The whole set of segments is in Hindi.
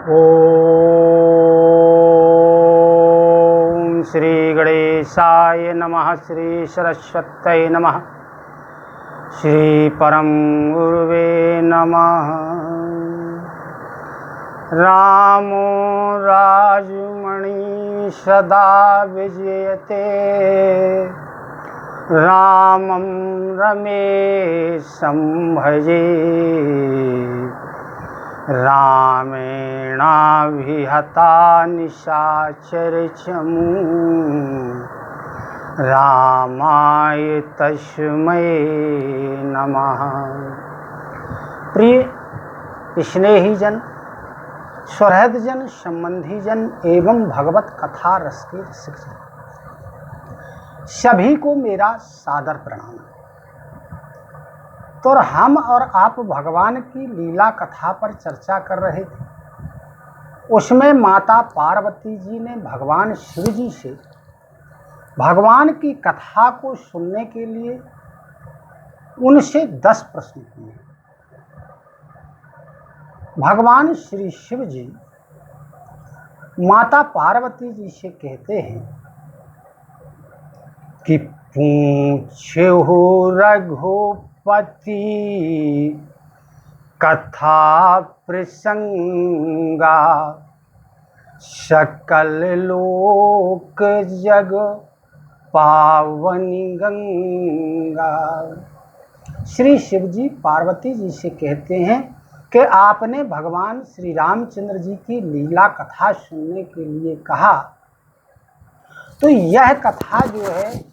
ओम श्री गणेशाय नमः। श्री सरस्वत्यै नमः। श्री परम गुरुवे नमः। रामो राजमणि सदा विजयते। रामं रमेशं भजे। रामेणाभिहता निशाचरचमू। रामाय तस्मै नमः। प्रिय स्नेही जन, सुहृद जन, संबंधी जन एवं भगवत कथा रस के रसिक जन, सभी को मेरा सादर प्रणाम। तो हम और आप भगवान की लीला कथा पर चर्चा कर रहे थे। उसमें माता पार्वती जी ने भगवान शिव जी से भगवान की कथा को सुनने के लिए उनसे 10 प्रश्न किए। भगवान श्री शिव जी माता पार्वती जी से कहते हैं कि पूछो रघुपति कथा प्रसंगा। सकल लोक जग पावनी गंगा। श्री शिव जी पार्वती जी से कहते हैं कि आपने भगवान श्री रामचंद्र जी की लीला कथा सुनने के लिए कहा, तो यह कथा जो है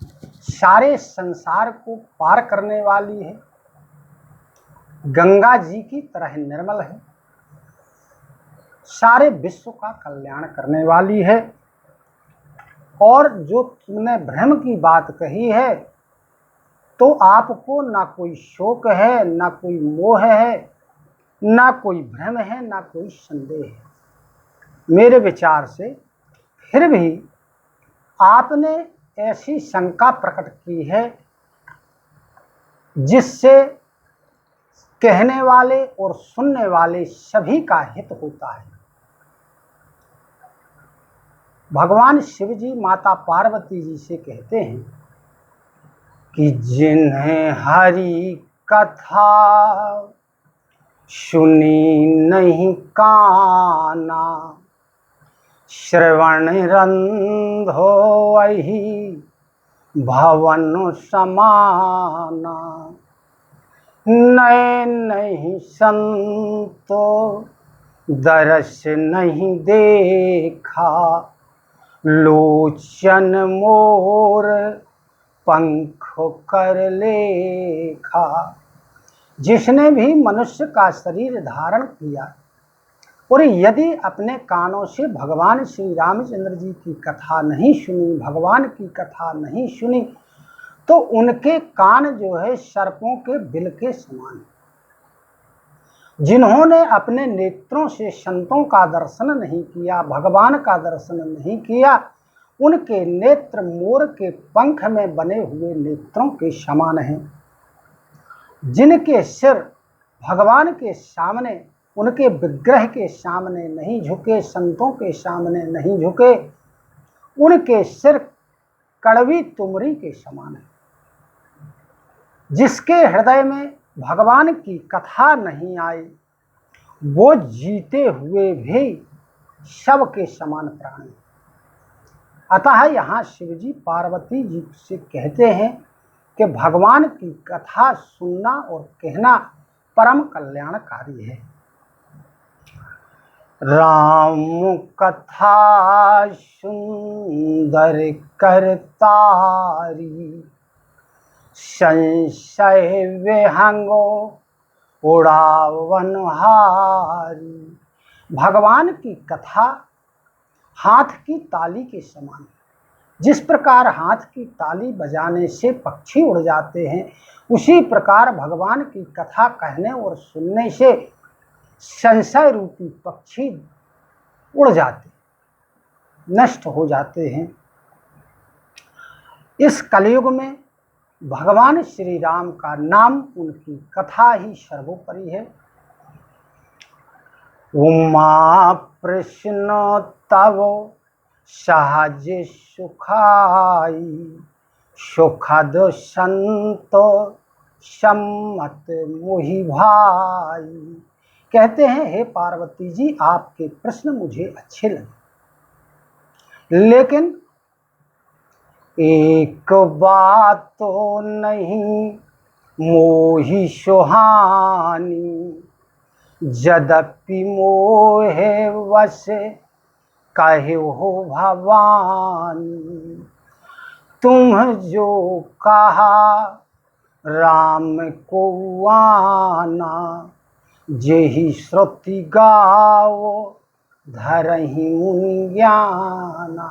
सारे संसार को पार करने वाली है, गंगा जी की तरह निर्मल है, सारे विश्व का कल्याण करने वाली है। और जो तुमने भ्रम की बात कही है, तो आपको ना कोई शोक है, ना कोई मोह है, ना कोई भ्रम है, ना कोई संदेह है। मेरे विचार से फिर भी आपने ऐसी शंका प्रकट की है जिससे कहने वाले और सुनने वाले सभी का हित होता है। भगवान शिव जी माता पार्वती जी से कहते हैं कि जिन्हें हरि कथा सुनी नहीं काना। श्रवण रंधो वही भवन समाना। नए नहीं संतो दरस नहीं देखा। लोचन मोर पंख कर लेखा। जिसने भी मनुष्य का शरीर धारण किया और यदि अपने कानों से भगवान श्री रामचंद्र जी की कथा नहीं सुनी, भगवान की कथा नहीं सुनी, तो उनके कान जो है सर्पों के बिल के समान है। जिन्होंने अपने नेत्रों से संतों का दर्शन नहीं किया, भगवान का दर्शन नहीं किया, उनके नेत्र मोर के पंख में बने हुए नेत्रों के समान हैं। जिनके सिर भगवान के सामने, उनके विग्रह के सामने नहीं झुके, संतों के सामने नहीं झुके, उनके सिर कड़वी तुमरी के समान है। जिसके हृदय में भगवान की कथा नहीं आई, वो जीते हुए भी शव के समान प्राणी। अतः यहाँ शिवजी पार्वती जी से कहते हैं कि भगवान की कथा सुनना और कहना परम कल्याणकारी है। राम कथा सुंदर करतारी। संशय विहंगो उड़ावन हारी। भगवान की कथा हाथ की ताली के समान है। जिस प्रकार हाथ की ताली बजाने से पक्षी उड़ जाते हैं, उसी प्रकार भगवान की कथा कहने और सुनने से संशय रूपी पक्षी उड़ जाते, नष्ट हो जाते हैं। इस कलयुग में भगवान श्री राम का नाम, उनकी कथा ही सर्वोपरि है। उमा प्रश्न तव सहज सुखाई, सुखद संत सम्मत मोहि भाई। कहते हैं, हे पार्वती जी, आपके प्रश्न मुझे अच्छे लगे, लेकिन एक बात तो नहीं मोहि सुहानी, यद्यपि मोहे वश कहे हो भवानी। तुम जो कहा राम को आना, जेहि श्रुति गाओ धरहि मुनि ज्ञाना।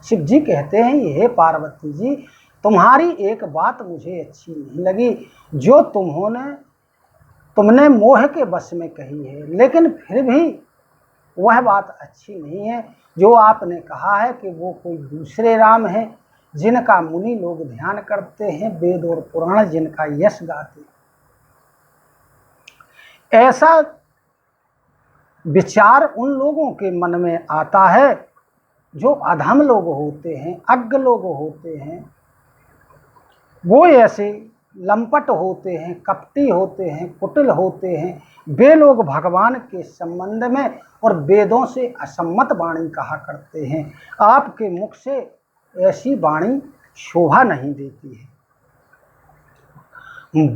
शिव जी कहते हैं, हे पार्वती जी, तुम्हारी एक बात मुझे अच्छी नहीं लगी, जो तुमने मोह के वश में कही है, लेकिन फिर भी वह बात अच्छी नहीं है जो आपने कहा है कि वो कोई दूसरे राम हैं जिनका मुनि लोग ध्यान करते हैं, वेद और पुराण जिनका यश गाते। ऐसा विचार उन लोगों के मन में आता है जो अधम लोग होते हैं, अज्ञ लोग होते हैं। वो ऐसे लंपट होते हैं, कपटी होते हैं, कुटिल होते हैं। वे लोग भगवान के संबंध में और वेदों से असम्मत वाणी कहा करते हैं। आपके मुख से ऐसी वाणी शोभा नहीं देती है।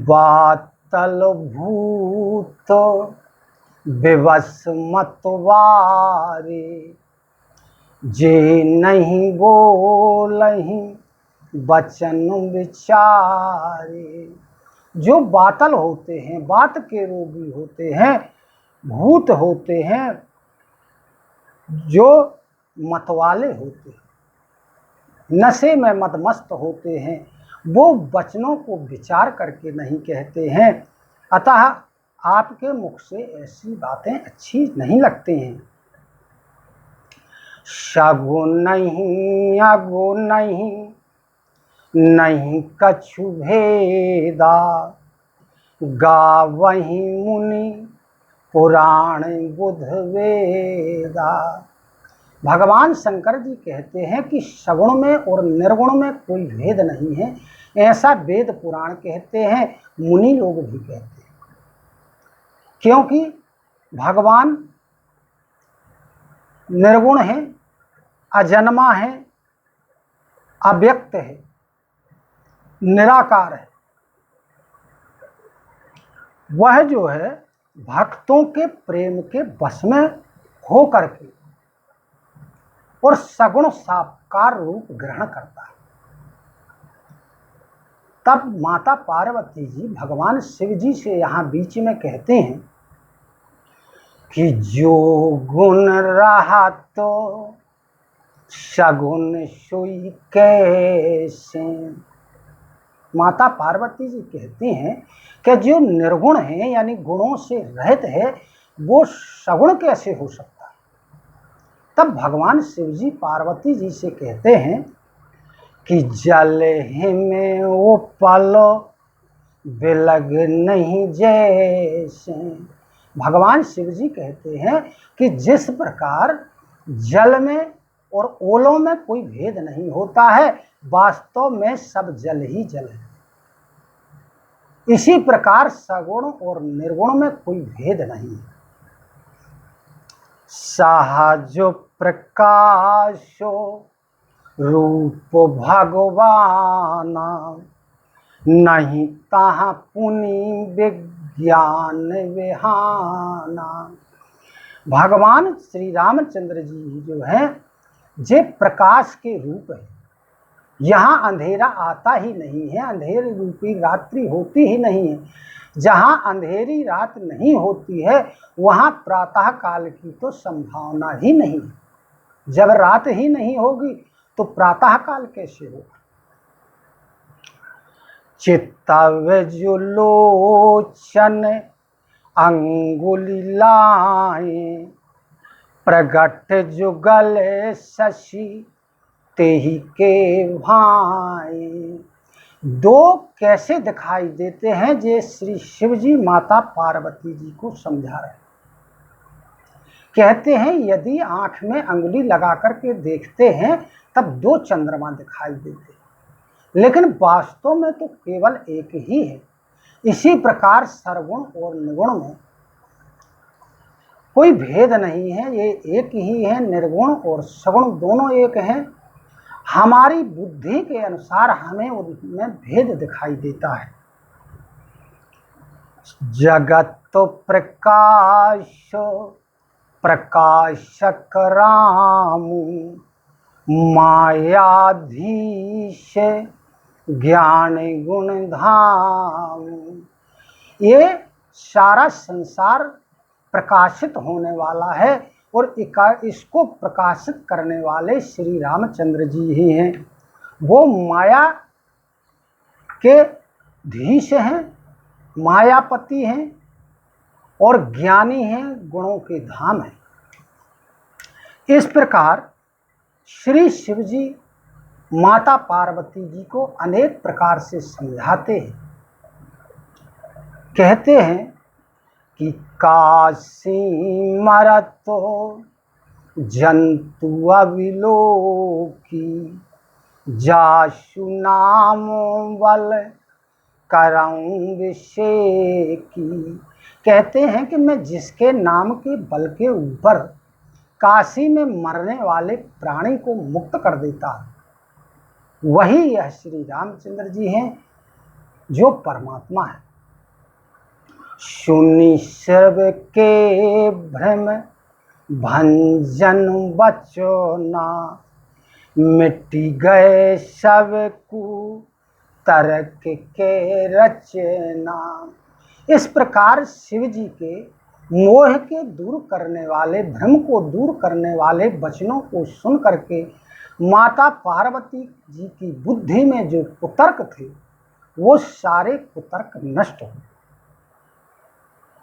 बातल भूत विवश मतवारे, जे नहीं बोलहि वचन विचारे। जो बातल होते हैं, बात के रोगी होते हैं, भूत होते हैं, जो मतवाले होते हैं, नशे में मदमस्त होते हैं, वो वचनों को विचार करके नहीं कहते हैं। अतः आपके मुख से ऐसी बातें अच्छी नहीं लगती हैं। सगुन नहीं अगुन नहीं, नहीं कछु भेदा, गावहि मुनि पुराण बुध वेदा। भगवान शंकर जी कहते हैं कि सगुण में और निर्गुण में कोई भेद नहीं है, ऐसा वेद पुराण कहते हैं, मुनि लोग भी कहते हैं। क्योंकि भगवान निर्गुण है, अजन्मा है, अव्यक्त है, निराकार है। वह जो है भक्तों के प्रेम के वश में हो करके और सगुण साकार रूप ग्रहण करता है। तब माता पार्वती जी भगवान शिव जी से यहाँ बीच में कहते हैं कि जो गुण रहा तो सगुन सोई कैसे। माता पार्वती जी कहती हैं कि जो निर्गुण है यानी गुणों से रहित है, वो सगुण कैसे हो सकता है। तब भगवान शिव जी पार्वती जी से कहते हैं कि जल में वो पलो बिलग नहीं जैसे। भगवान शिव जी कहते हैं कि जिस प्रकार जल में और ओलों में कोई भेद नहीं होता है, वास्तव में सब जल ही जल है। इसी प्रकार सगुण और निर्गुण में कोई भेद नहीं है। सहज प्रकाशो रूप भगवाना, नहीं तहाँ पुनि विज्ञान विहाना। भगवान श्री रामचंद्र जी जो हैं, जे प्रकाश के रूप है। यहाँ अंधेरा आता ही नहीं है, अंधेरे रूपी रात्रि होती ही नहीं है। जहाँ अंधेरी रात नहीं होती है, वहाँ प्रातः काल की तो संभावना ही नहीं है। जब रात ही नहीं होगी तो प्रातः काल कैसे होगा। चित्तव्य लोचन अंगुली लाए, प्रगट जुगल शशि तेहि के भाई। दो कैसे दिखाई देते हैं, जे श्री शिव जी माता पार्वती जी को समझा रहे हैं। कहते हैं यदि आंख में अंगुली लगा करके देखते हैं तब 2 चंद्रमा दिखाई देते हैं, लेकिन वास्तव में तो केवल एक ही है। इसी प्रकार सर्वगुण और निर्गुण में कोई भेद नहीं है, ये एक ही है। निर्गुण और सगुण दोनों एक हैं। हमारी बुद्धि के अनुसार हमें उनमें भेद दिखाई देता है। जगत तो प्रकाश प्रकाशक राम, मायाधीश ज्ञान गुण धाम। ये सारा संसार प्रकाशित होने वाला है और इसको प्रकाशित करने वाले श्री रामचंद्र जी ही हैं। वो माया के धीश हैं, मायापति हैं और ज्ञानी हैं, गुणों के धाम हैं। इस प्रकार श्री शिव जी माता पार्वती जी को अनेक प्रकार से समझाते हैं। कहते हैं कि काशी मरतो जंतु अविलोकी, जासु नाम बल करऊं विषेकी। कहते हैं कि मैं जिसके नाम के बल के ऊपर काशी में मरने वाले प्राणी को मुक्त कर देता हूं, वही यह श्री रामचंद्र जी हैं जो परमात्मा है। सुनि सर्व के भ्रम भंजन बचना, मिट्टी गए सब कुतर्क के रचना। इस प्रकार शिव जी के मोह के दूर करने वाले, भ्रम को दूर करने वाले वचनों को सुन करके माता पार्वती जी की बुद्धि में जो कुतर्क थे वो सारे कुतर्क नष्ट हो।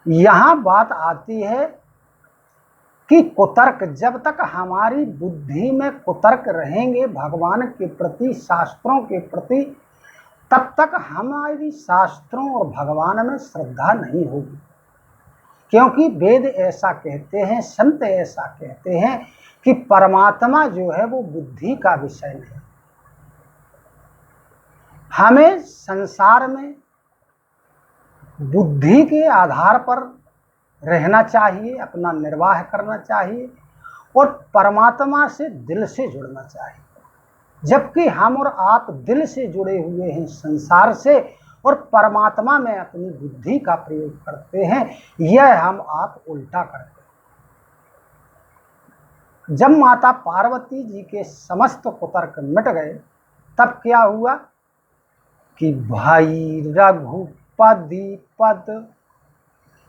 यहाँ बात आती है कि कुतर्क, जब तक हमारी बुद्धि में कुतर्क रहेंगे भगवान के प्रति, शास्त्रों के प्रति, तब तक हमारी शास्त्रों और भगवान में श्रद्धा नहीं होगी। क्योंकि वेद ऐसा कहते हैं, संत ऐसा कहते हैं कि परमात्मा जो है वो बुद्धि का विषय नहीं। हमें संसार में बुद्धि के आधार पर रहना चाहिए, अपना निर्वाह करना चाहिए और परमात्मा से दिल से जुड़ना चाहिए। जबकि हम और आप दिल से जुड़े हुए हैं संसार से और परमात्मा में अपनी बुद्धि का प्रयोग करते हैं, यह हम आप उल्टा करते हैं। जब माता पार्वती जी के समस्त कुतर्क मिट गए तब क्या हुआ कि भाई रघुपति पद,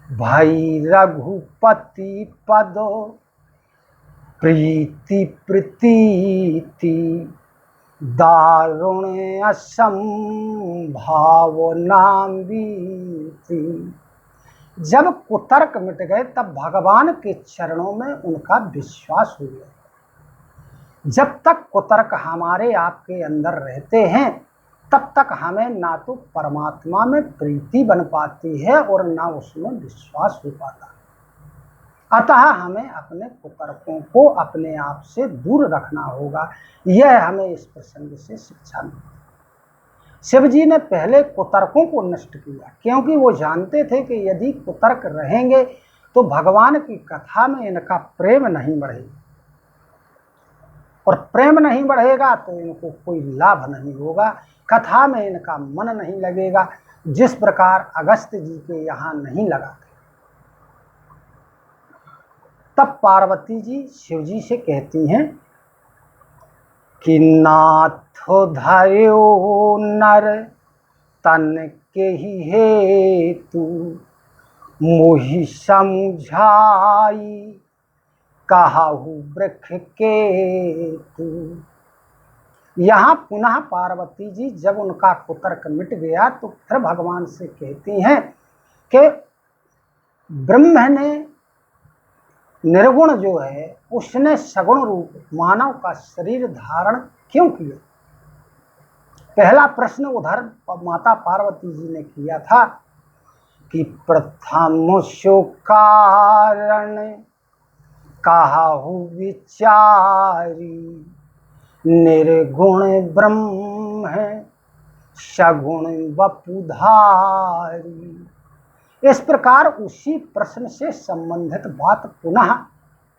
भाई रघुपति पद प्रीति प्रीति, दारुण असंभावनांबीति। जब कुतर्क मिट गए तब भगवान के चरणों में उनका विश्वास हो गया। जब तक कुतर्क हमारे आपके अंदर रहते हैं तब तक हमें ना तो परमात्मा में प्रीति बन पाती है और ना उसमें विश्वास हो पाता। अतः हमें अपने कुतर्कों को अपने आप से दूर रखना होगा। यह हमें इस प्रसंग से शिक्षा मिलती है। शिव जी ने पहले कुतर्कों को नष्ट किया, क्योंकि वो जानते थे कि यदि कुतर्क रहेंगे तो भगवान की कथा में इनका प्रेम नहीं बढ़ेगा, और प्रेम नहीं बढ़ेगा तो इनको कोई लाभ नहीं होगा, कथा में इनका मन नहीं लगेगा, जिस प्रकार अगस्त्य जी के यहाँ नहीं लगा था। तब पार्वती जी शिव जी से कहती हैं कि नाथ धर्यो नर तन के ही हेतु, मोहि समझाई कहाहु वृक्ष केतु। यहाँ पुनः पार्वती जी जब उनका कुतर्क मिट गया तो फिर भगवान से कहती हैं कि ब्रह्म ने निर्गुण जो है उसने सगुण रूप मानव का शरीर धारण क्यों किया। पहला प्रश्न उधर माता पार्वती जी ने किया था कि प्रथम सो कारण काहू विचारी, निर्गुण ब्रह्म है सगुण वपुधारी। इस प्रकार उसी प्रश्न से संबंधित बात पुनः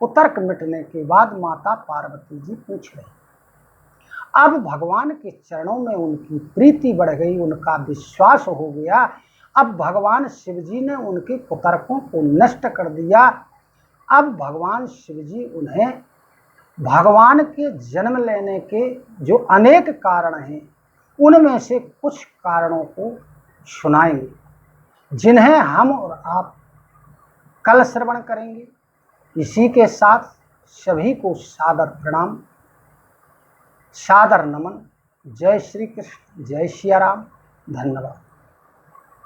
कुतर्क मिटने के बाद माता पार्वती जी पूछ रही। अब भगवान के चरणों में उनकी प्रीति बढ़ गई, उनका विश्वास हो गया। अब भगवान शिव जी ने उनके कुतर्कों को नष्ट कर दिया। अब भगवान शिव जी उन्हें भगवान के जन्म लेने के जो अनेक कारण हैं उनमें से कुछ कारणों को सुनाएंगे, जिन्हें हम और आप कल श्रवण करेंगे। इसी के साथ सभी को सादर प्रणाम, सादर नमन। जय श्री कृष्ण, जय सिया राम, धन्यवाद।